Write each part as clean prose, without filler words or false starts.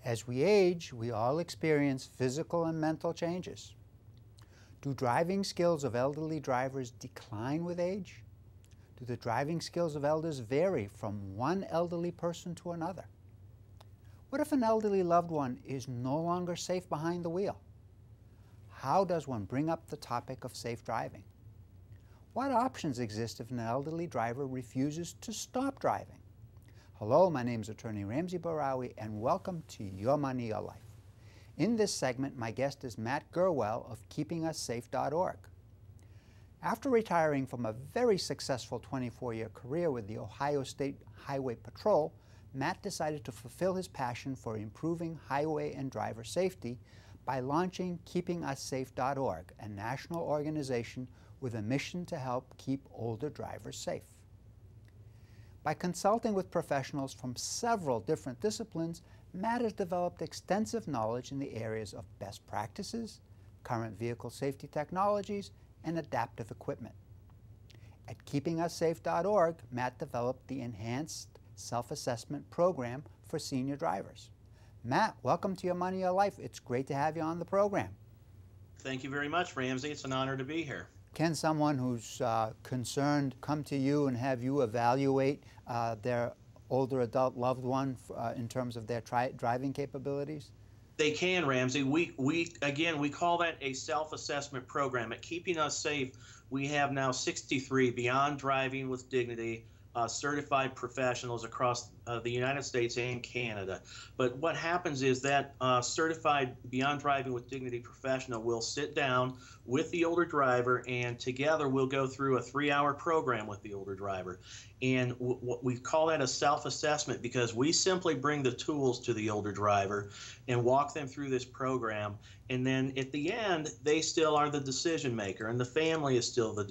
As we age, we all experience physical and mental changes. Do driving skills of elderly drivers decline with age? Do the driving skills of elders vary from one elderly person to another? What if an elderly loved one is no longer safe behind the wheel? How does one bring up the topic of safe driving? What options exist if an elderly driver refuses to stop driving? Hello, my name is Attorney Ramsey Barawi, and welcome to Your Money, Your Life. In this segment, my guest is Matt Gurwell of KeepingUsSafe.org. After retiring from a very successful 24-year career with the Ohio State Highway Patrol, Matt decided to fulfill his passion for improving highway and driver safety by launching KeepingUsSafe.org, a national organization with a mission to help keep older drivers safe. By consulting with professionals from several different disciplines, Matt has developed extensive knowledge in the areas of best practices, current vehicle safety technologies, and adaptive equipment. At KeepingUsSafe.org, Matt developed the Enhanced Self-Assessment Program for senior drivers. Matt, welcome to Your Money, Your Life. It's great to have you on the program. Thank you very much, Ramsey. It's an honor to be here. Can someone who's concerned come to you and have you evaluate their older adult loved one in terms of their driving capabilities? They can, Ramsey. We call that a self-assessment program. At Keeping Us Safe, we have now 63 Beyond Driving with Dignity certified professionals across the United States and Canada. But what happens is that certified Beyond Driving with Dignity professional will sit down with the older driver, and together we'll go through a 3-hour program with the older driver. And we call that a self-assessment because we simply bring the tools to the older driver and walk them through this program. And then at the end, they still are the decision maker, and the family is still the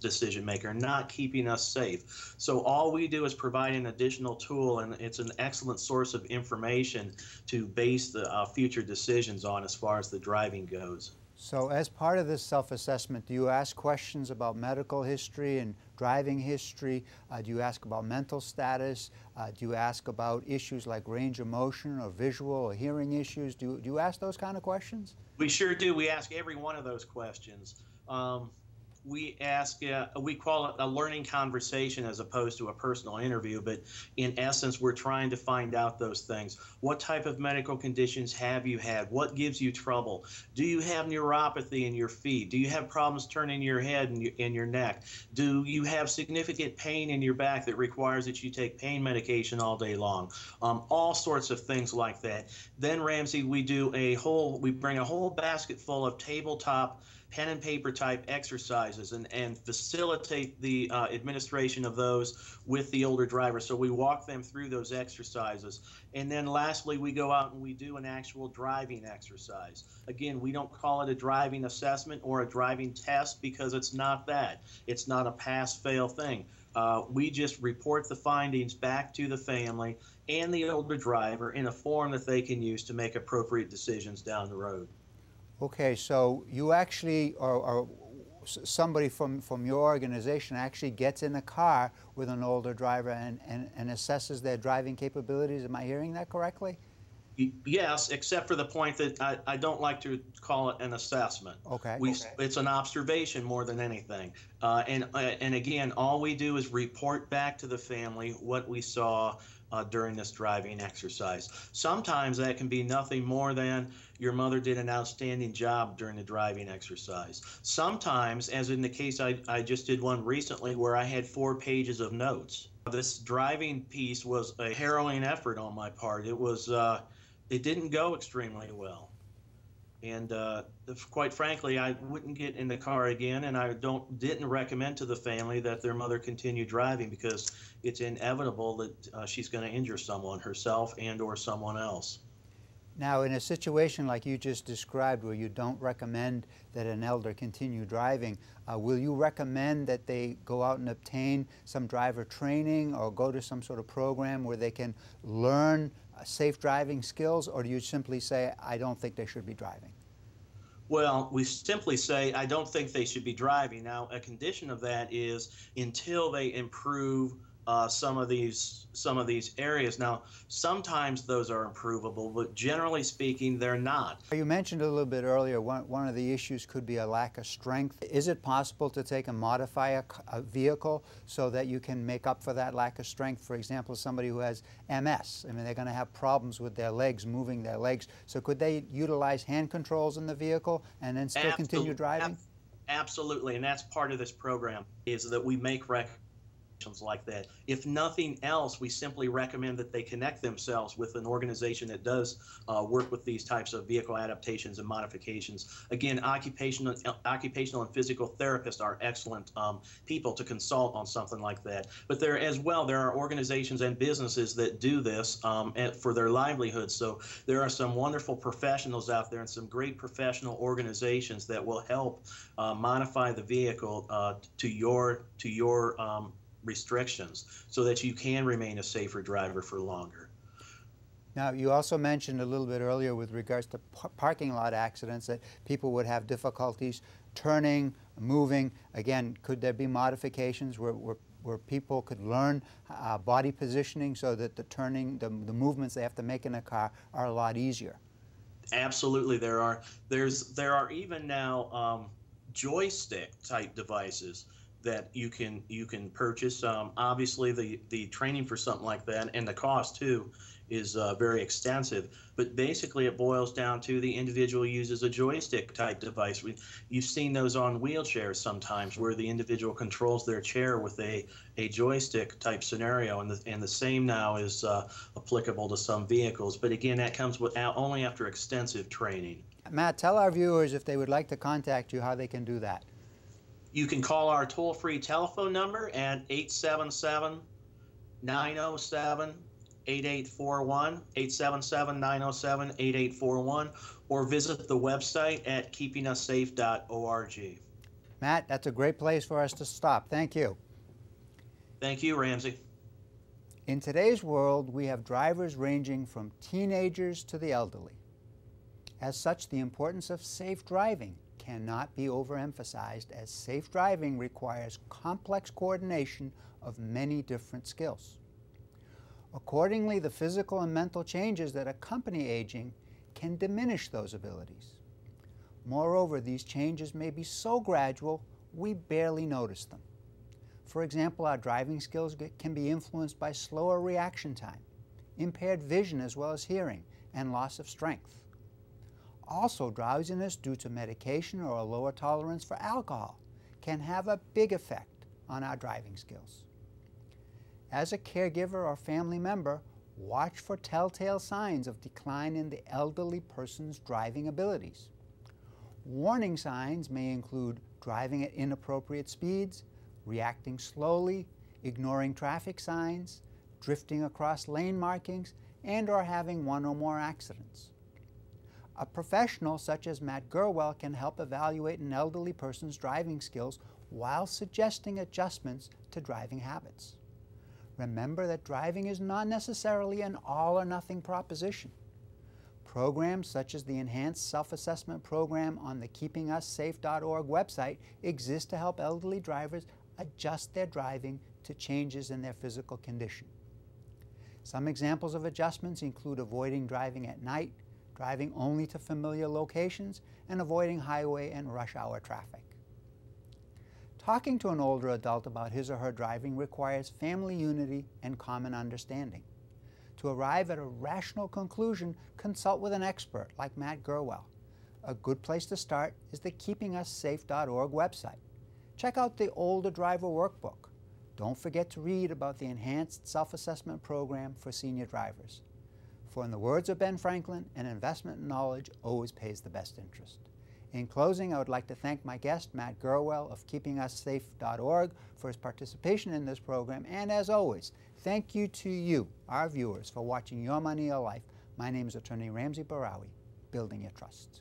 decision maker, not keeping us safe. So all we do is provide an additional tool, and it's an excellent source of information to base the future decisions on as far as the driving goes. So as part of this self-assessment, do you ask questions about medical history and driving history? Do you ask about mental status? Do you ask about issues like range of motion or visual or hearing issues? Do you ask those kind of questions? We sure do. We ask every one of those questions. We call it a learning conversation as opposed to a personal interview, but in essence, we're trying to find out those things. What type of medical conditions have you had? What gives you trouble? Do you have neuropathy in your feet? Do you have problems turning your head and your neck? Do you have significant pain in your back that requires that you take pain medication all day long? All sorts of things like that. Then, Ramsey, we bring a whole basket full of tabletop pen and paper type exercises and facilitate the administration of those with the older driver. So we walk them through those exercises. And then lastly, we go out and we do an actual driving exercise. Again, we don't call it a driving assessment or a driving test because it's not that. It's not a pass-fail thing. We just report the findings back to the family and the older driver in a form that they can use to make appropriate decisions down the road. Okay, so you actually, or somebody from your organization actually gets in a car with an older driver and assesses their driving capabilities. Am I hearing that correctly? Yes, except for the point that I don't like to call it an assessment. Okay. It's an observation more than anything. And again, all we do is report back to the family what we saw during this driving exercise. Sometimes that can be nothing more than your mother did an outstanding job during the driving exercise. Sometimes, as in the case I just did one recently where I had 4 pages of notes. This driving piece was a harrowing effort on my part. It didn't go extremely well. And quite frankly, I wouldn't get in the car again, and I didn't recommend to the family that their mother continue driving because it's inevitable that she's going to injure someone, herself and or someone else. Now, in a situation like you just described where you don't recommend that an elder continue driving, will you recommend that they go out and obtain some driver training or go to some sort of program where they can learn safe driving skills, or do you simply say, I don't think they should be driving? Well, we simply say, I don't think they should be driving. Now, a condition of that is until they improve some of these areas. Now, sometimes those are improvable, but generally speaking, they're not. You mentioned a little bit earlier, one of the issues could be a lack of strength. Is it possible to take and modify a vehicle so that you can make up for that lack of strength? For example, somebody who has MS, I mean, they're going to have problems with their legs, moving their legs. So could they utilize hand controls in the vehicle and then still continue driving? Absolutely, and that's part of this program, is that we make recommendations like that. If nothing else, we simply recommend that they connect themselves with an organization that does work with these types of vehicle adaptations and modifications. Again, occupational and physical therapists are excellent people to consult on something like that. But there are organizations and businesses that do this for their livelihoods. So there are some wonderful professionals out there and some great professional organizations that will help modify the vehicle to your restrictions so that you can remain a safer driver for longer. Now, you also mentioned a little bit earlier with regards to parking lot accidents that people would have difficulties turning, moving. Again, could there be modifications where people could learn body positioning so that the turning, the movements they have to make in a car are a lot easier? Absolutely, there are. There are even now joystick type devices that you can purchase. Obviously, the training for something like that and the cost too is very extensive. But basically, it boils down to the individual uses a joystick type device. You've seen those on wheelchairs sometimes, where the individual controls their chair with a joystick type scenario, and the same now is applicable to some vehicles. But again, that comes only after extensive training. Matt, tell our viewers, if they would like to contact you, how they can do that. You can call our toll-free telephone number at 877-907-8841, 877-907-8841, or visit the website at keepingussafe.org. Matt, that's a great place for us to stop. Thank you. Thank you, Ramsey. In today's world, we have drivers ranging from teenagers to the elderly. As such, the importance of safe driving cannot be overemphasized, as safe driving requires complex coordination of many different skills. Accordingly, the physical and mental changes that accompany aging can diminish those abilities. Moreover, these changes may be so gradual we barely notice them. For example, our driving skills can be influenced by slower reaction time, impaired vision as well as hearing, and loss of strength. Also, drowsiness due to medication or a lower tolerance for alcohol can have a big effect on our driving skills. As a caregiver or family member, watch for telltale signs of decline in the elderly person's driving abilities. Warning signs may include driving at inappropriate speeds, reacting slowly, ignoring traffic signs, drifting across lane markings, and/or having one or more accidents. A professional such as Matt Gerwell can help evaluate an elderly person's driving skills while suggesting adjustments to driving habits. Remember that driving is not necessarily an all-or-nothing proposition. Programs such as the Enhanced Self-Assessment Program on the KeepingUsSafe.org website exist to help elderly drivers adjust their driving to changes in their physical condition. Some examples of adjustments include avoiding driving at night, driving only to familiar locations, and avoiding highway and rush hour traffic. Talking to an older adult about his or her driving requires family unity and common understanding. To arrive at a rational conclusion, consult with an expert like Matt Gerwell. A good place to start is the KeepingUsSafe.org website. Check out the Older Driver Workbook. Don't forget to read about the Enhanced Self-Assessment Program for senior drivers. For in the words of Ben Franklin, an investment in knowledge always pays the best interest. In closing, I would like to thank my guest, Matt Gerwell of KeepingUsSafe.org, for his participation in this program. And as always, thank you to you, our viewers, for watching Your Money, Your Life. My name is Attorney Ramsey Barawi, building your trust.